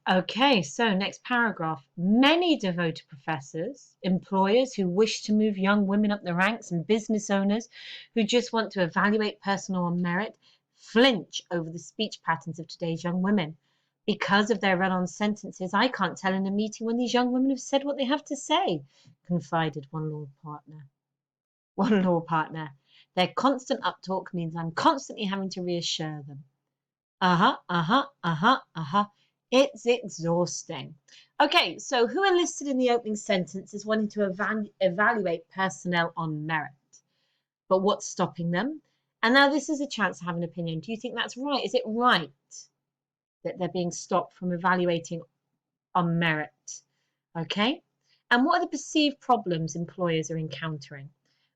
Okay, so next paragraph. Many devoted professors, employers who wish to move young women up the ranks, and business owners who just want to evaluate personal merit flinch over the speech patterns of today's young women. Because of their run-on sentences, I can't tell in a meeting when these young women have said what they have to say, confided one law partner. Their constant uptalk means I'm constantly having to reassure them. It's exhausting. Okay, so who are listed in the opening sentence is wanting to evaluate personnel on merit. But what's stopping them? And now this is a chance to have an opinion. Do you think that's right? Is it right that they're being stopped from evaluating on merit? Okay, and what are the perceived problems employers are encountering?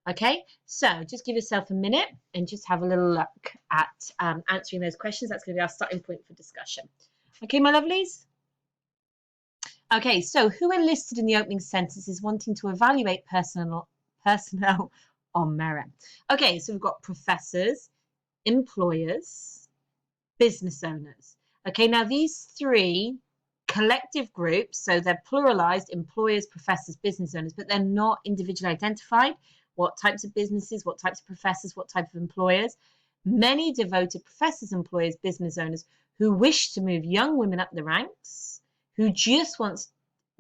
Okay, so just give yourself a minute and just have a little look at answering those questions. That's going to be our starting point for discussion. Okay, my lovelies? Okay, so who are listed in the opening sentence is wanting to evaluate personnel on merit? Okay, so we've got professors, employers, business owners. Okay, now these three collective groups, so they're pluralized, employers, professors, business owners, but they're not individually identified. What types of businesses, what types of professors, what type of employers? Many devoted professors, employers, business owners who wish to move young women up the ranks, who just want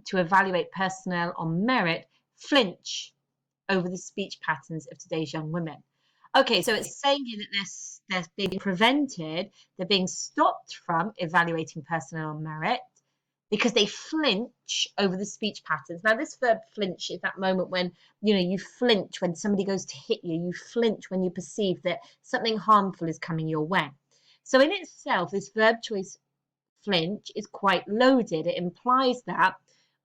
to evaluate personnel on merit, flinch over the speech patterns of today's young women. Okay, so it's saying here that they're being prevented, they're being stopped from evaluating personnel on merit because they flinch over the speech patterns. Now, this verb flinch is that moment when, you flinch when somebody goes to hit you. You flinch when you perceive that something harmful is coming your way. So in itself, this verb choice flinch is quite loaded. It implies that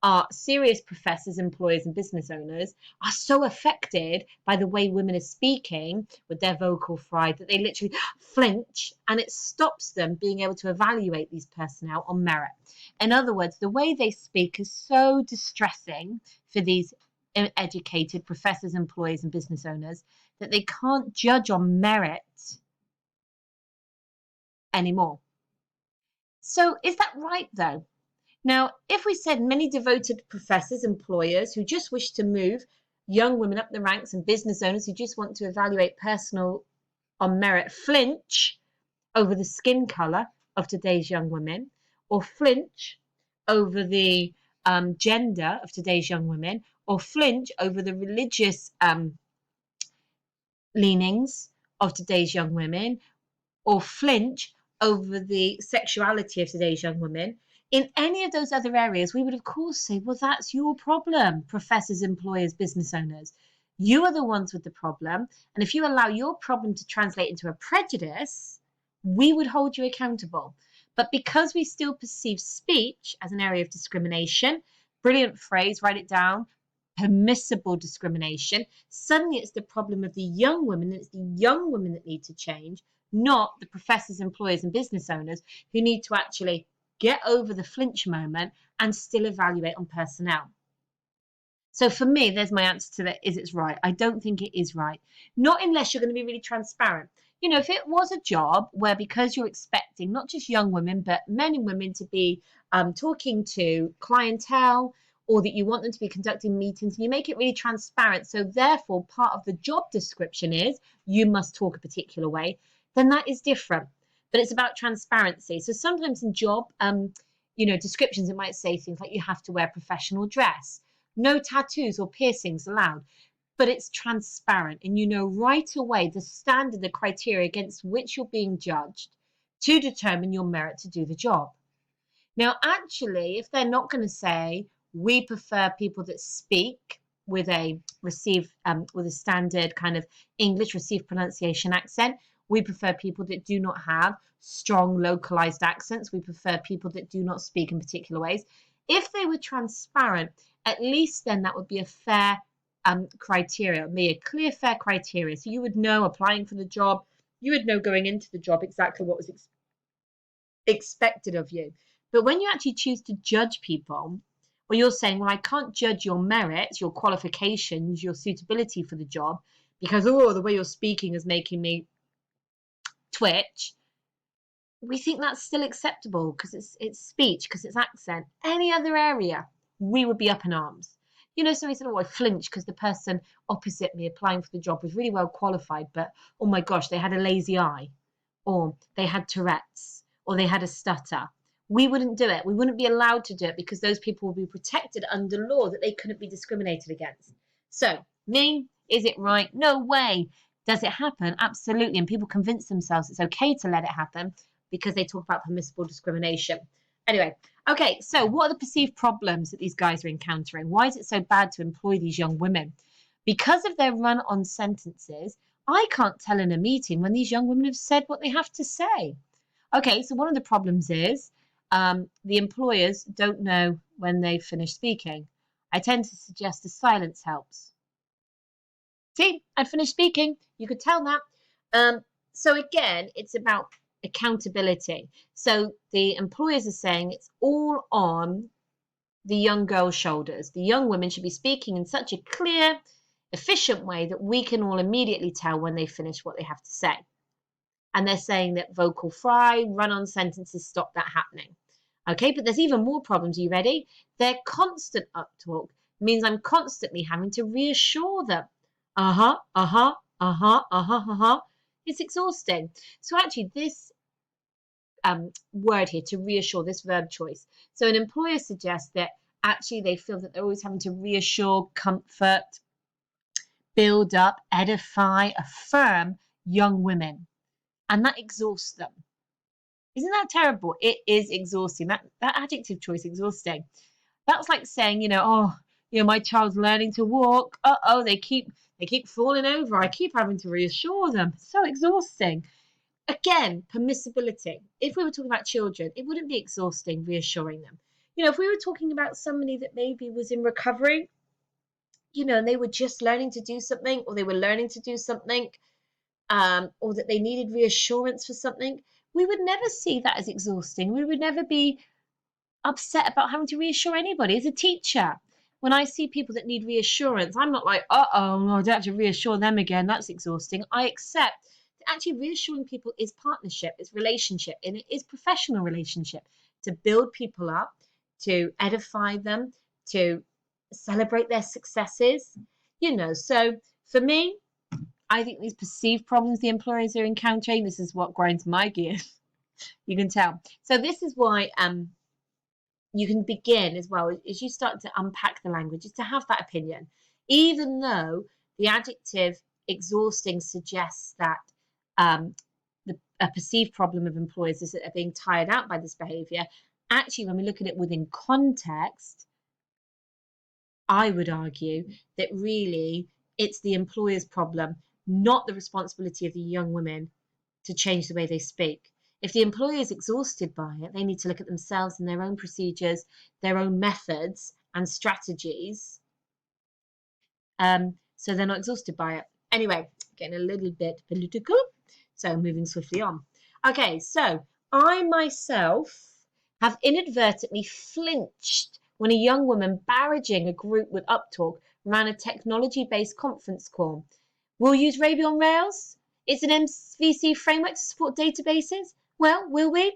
our serious professors, employers, and business owners are so affected by the way women are speaking with their vocal fry that they literally flinch, and it stops them being able to evaluate these personnel on merit. In other words, the way they speak is so distressing for these educated professors, employers, and business owners that they can't judge on merit anymore. So is that right, though? Now, if we said many devoted professors, employers who just wish to move young women up the ranks, and business owners who just want to evaluate personnel on merit flinch over the skin colour of today's young women, or flinch over the gender of today's young women, or flinch over the religious leanings of today's young women, or flinch over the sexuality of today's young women, in any of those other areas, we would of course say, well, that's your problem, professors, employers, business owners. You are the ones with the problem. And if you allow your problem to translate into a prejudice, we would hold you accountable. But because we still perceive speech as an area of discrimination, brilliant phrase, write it down, permissible discrimination, suddenly it's the problem of the young women, and it's the young women that need to change, not the professors, employers, and business owners who need to actually get over the flinch moment and still evaluate on personnel. So for me, there's my answer to that. Is it's right? I don't think it is right. Not unless you're going to be really transparent. If it was a job where, because you're expecting not just young women, but men and women to be talking to clientele, or that you want them to be conducting meetings, and you make it really transparent. So therefore, part of the job description is you must talk a particular way, then that is different. But it's about transparency. So sometimes in job, descriptions, it might say things like you have to wear professional dress, no tattoos or piercings allowed. But it's transparent, and you know right away the standard, the criteria against which you're being judged to determine your merit to do the job. Now, actually, if they're not going to say, we prefer people that speak with a standard kind of English received pronunciation accent, we prefer people that do not have strong localized accents, we prefer people that do not speak in particular ways. If they were transparent, at least then that would be a fair criteria. It would be a clear, fair criteria. So you would know applying for the job, you would know going into the job exactly what was expected of you. But when you actually choose to judge people, or you're saying, well, I can't judge your merits, your qualifications, your suitability for the job, because, the way you're speaking is making me twitch, we think that's still acceptable because it's speech, because it's accent. Any other area, we would be up in arms. You know, somebody said, "Oh, I flinched because the person opposite me applying for the job was really well qualified, but oh my gosh, they had a lazy eye, or they had Tourette's, or they had a stutter." We wouldn't do it. We wouldn't be allowed to do it because those people will be protected under law that they couldn't be discriminated against. So, me, is it right? No way. Does it happen? Absolutely. And people convince themselves it's okay to let it happen because they talk about permissible discrimination. Anyway, okay, so what are the perceived problems that these guys are encountering? Why is it so bad to employ these young women? Because of their run on sentences, I can't tell in a meeting when these young women have said what they have to say. Okay, so one of the problems is the employers don't know when they've finished speaking. I tend to suggest a silence helps. See, I'd finished speaking. You could tell that. So again, it's about accountability. So the employers are saying it's all on the young girl's shoulders. The young women should be speaking in such a clear, efficient way that we can all immediately tell when they finish what they have to say. And they're saying that vocal fry, run-on sentences stop that happening. Okay, but there's even more problems. Are you ready? Their constant uptalk means I'm constantly having to reassure them. Uh-huh, uh-huh, uh-huh, uh-huh, uh-huh. It's exhausting. So actually this word here, to reassure, this verb choice. So an employer suggests that actually they feel that they're always having to reassure, comfort, build up, edify, affirm young women. And that exhausts them. Isn't that terrible? It is exhausting. That adjective choice, exhausting. That's like saying, my child's learning to walk. Uh-oh, they keep falling over. I keep having to reassure them. So exhausting. Again, permissibility. If we were talking about children, it wouldn't be exhausting reassuring them. If we were talking about somebody that maybe was in recovery, and they were just learning to do something, or they were learning to do something, or that they needed reassurance for something, we would never see that as exhausting. We would never be upset about having to reassure anybody. As a teacher, when I see people that need reassurance, I'm not like, uh-oh, I don't have to reassure them again. That's exhausting. I accept that actually reassuring people is partnership, it's relationship, and it is professional relationship to build people up, to edify them, to celebrate their successes. So for me, I think these perceived problems the employers are encountering, this is what grinds my gears. You can tell. So this is why you can begin as well as you start to unpack the language, is to have that opinion. Even though the adjective exhausting suggests that a perceived problem of employers is that they're being tired out by this behaviour, actually, when we look at it within context, I would argue that really it's the employer's problem, not the responsibility of the young women to change the way they speak. If the employer is exhausted by it, they need to look at themselves and their own procedures, their own methods and strategies, so they're not exhausted by it. Anyway, getting a little bit political, so moving swiftly on. Okay, so I myself have inadvertently flinched when a young woman barraging a group with uptalk ran a technology-based conference call. We'll use Ruby on Rails. It's an MVC framework to support databases. Well, will we?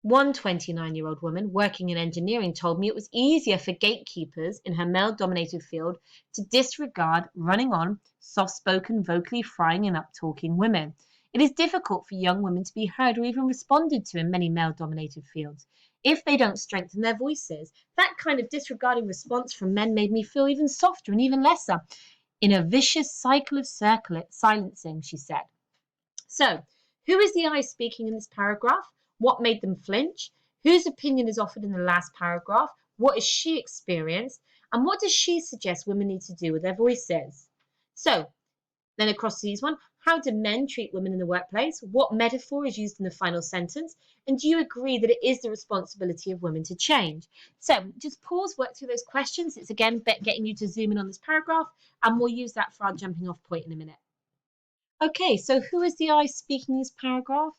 One 29-year-old woman working in engineering told me it was easier for gatekeepers in her male-dominated field to disregard running on, soft-spoken, vocally frying and up-talking women. It is difficult for young women to be heard or even responded to in many male-dominated fields if they don't strengthen their voices. That kind of disregarding response from men made me feel even softer and even lesser. In a vicious cycle of silencing, she said. So, who is the I speaking in this paragraph? What made them flinch? Whose opinion is offered in the last paragraph? What has she experienced? And what does she suggest women need to do with their voices? So, then across to these one, how do men treat women in the workplace? What metaphor is used in the final sentence? And do you agree that it is the responsibility of women to change? So just pause, work through those questions. It's again getting you to zoom in on this paragraph, and we'll use that for our jumping off point in a minute. Okay, so who is the I speaking this paragraph?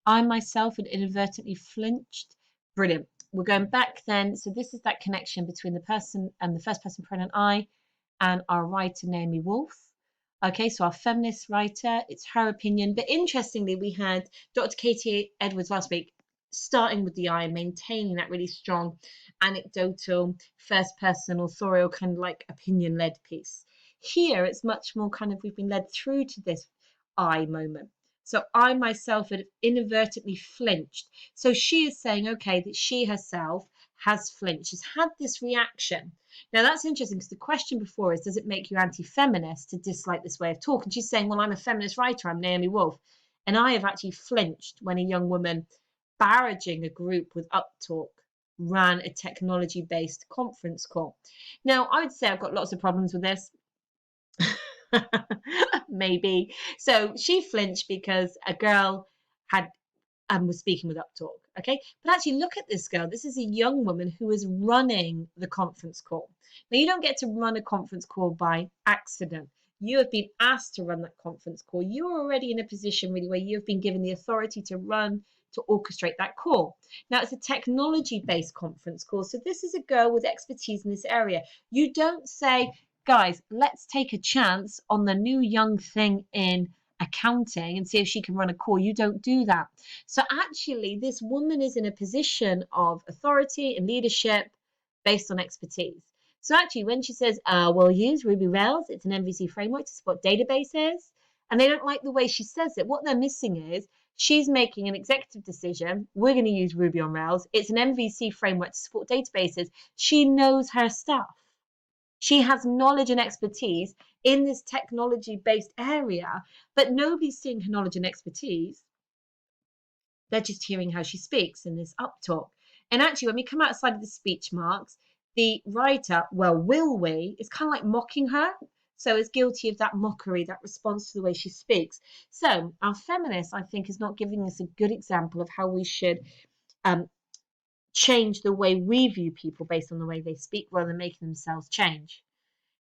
I myself had inadvertently flinched. Brilliant. We're going back then. So this is that connection between the person and the first person pronoun I and our writer Naomi Wolf. Okay, so our feminist writer, it's her opinion. But interestingly, we had Dr. Katie Edwards last week, starting with the I, maintaining that really strong anecdotal, first person authorial kind of like opinion led piece. Here, it's much more kind of we've been led through to this I moment. So I myself had inadvertently flinched. So she is saying, okay, that she herself has flinched, has had this reaction. Now that's interesting because the question before is, does it make you anti-feminist to dislike this way of talk? And she's saying, well, I'm a feminist writer, I'm Naomi Wolf. And I have actually flinched when a young woman barraging a group with uptalk ran a technology-based conference call. Now, I would say I've got lots of problems with this. Maybe. So she flinched because a girl had was speaking with Uptalk. Okay, but actually look at this girl. This is a young woman who is running the conference call. Now you don't get to run a conference call by accident. You have been asked to run that conference call. You are already in a position really where you have been given the authority to run, to orchestrate that call. Now it's a technology-based conference call. So this is a girl with expertise in this area. You don't say, guys, let's take a chance on the new young thing in accounting and see if she can run a call. You don't do that. So actually, this woman is in a position of authority and leadership based on expertise. So actually, when she says, we'll use Ruby Rails, it's an MVC framework to support databases, and they don't like the way she says it, what they're missing is she's making an executive decision. We're going to use Ruby on Rails. It's an MVC framework to support databases. She knows her stuff. She has knowledge and expertise in this technology-based area, but nobody's seeing her knowledge and expertise. They're just hearing how she speaks in this uptalk. And actually, when we come outside of the speech marks, the writer, well, will we, is kind of like mocking her. So is guilty of that mockery, that response to the way she speaks. So our feminist, I think, is not giving us a good example of how we should change the way we view people based on the way they speak rather than making themselves change.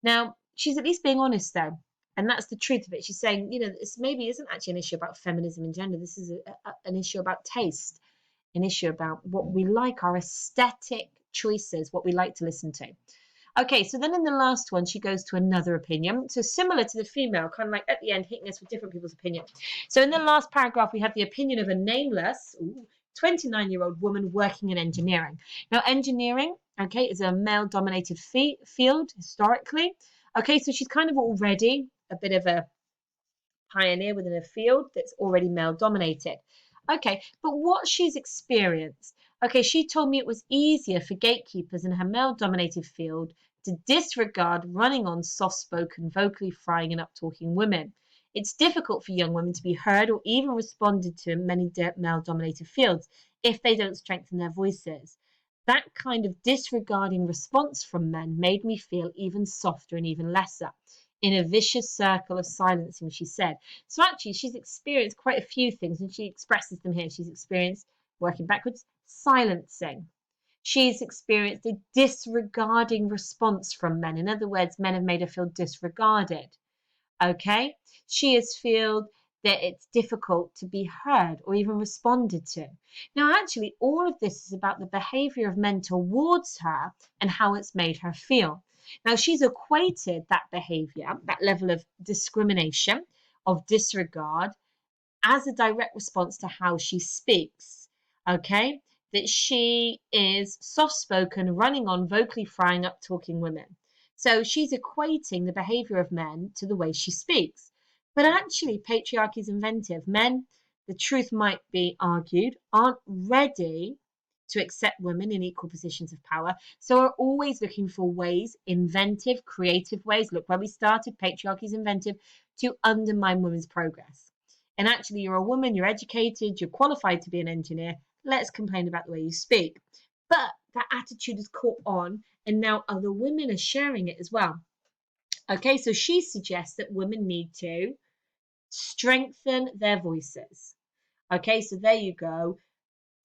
Now, she's at least being honest, though. And that's the truth of it. She's saying, you know, this maybe isn't actually an issue about feminism and gender. This is an issue about taste, an issue about what we like, our aesthetic choices, what we like to listen to. Okay, so then in the last one, she goes to another opinion. So similar to the female, kind of like at the end, hitting us with different people's opinion. So in the last paragraph, we have the opinion of a nameless 29-year-old woman working in engineering. Now, engineering, okay, is a male-dominated field historically. Okay, so she's kind of already a bit of a pioneer within a field that's already male-dominated. Okay, but what she's experienced, okay, she told me it was easier for gatekeepers in her male-dominated field to disregard running on soft-spoken, vocally frying and up-talking women. It's difficult for young women to be heard or even responded to in many male-dominated fields if they don't strengthen their voices. That kind of disregarding response from men made me feel even softer and even lesser. In a vicious circle of silencing, she said. So actually, she's experienced quite a few things, and she expresses them here. She's experienced, working backwards, silencing. She's experienced a disregarding response from men. In other words, men have made her feel disregarded. Okay? She has felt that it's difficult to be heard or even responded to. Now, actually, all of this is about the behavior of men towards her and how it's made her feel. Now, she's equated that behavior, that level of discrimination, of disregard, as a direct response to how she speaks. Okay? That she is soft spoken, running on, vocally frying up, talking women. So she's equating the behavior of men to the way she speaks. But actually, patriarchy is inventive. Men, the truth might be argued, aren't ready to accept women in equal positions of power, so are always looking for ways, inventive, creative ways. Look where we started, patriarchy is inventive, to undermine women's progress. And actually, you're a woman, you're educated, you're qualified to be an engineer. Let's complain about the way you speak. But that attitude has caught on, and now other women are sharing it as well. Okay, so she suggests that women need to strengthen their voices. Okay, so there you go.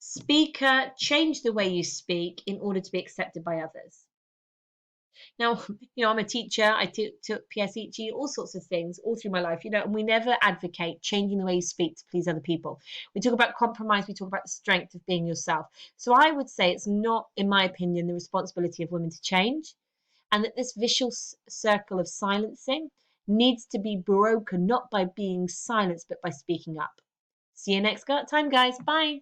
Speaker, change the way you speak in order to be accepted by others. Now, I'm a teacher. I took PSHE, all sorts of things all through my life, and we never advocate changing the way you speak to please other people. We talk about compromise. We talk about the strength of being yourself. So I would say it's not, in my opinion, the responsibility of women to change, and that this vicious circle of silencing needs to be broken not by being silenced but by speaking up. See you next time, guys. Bye.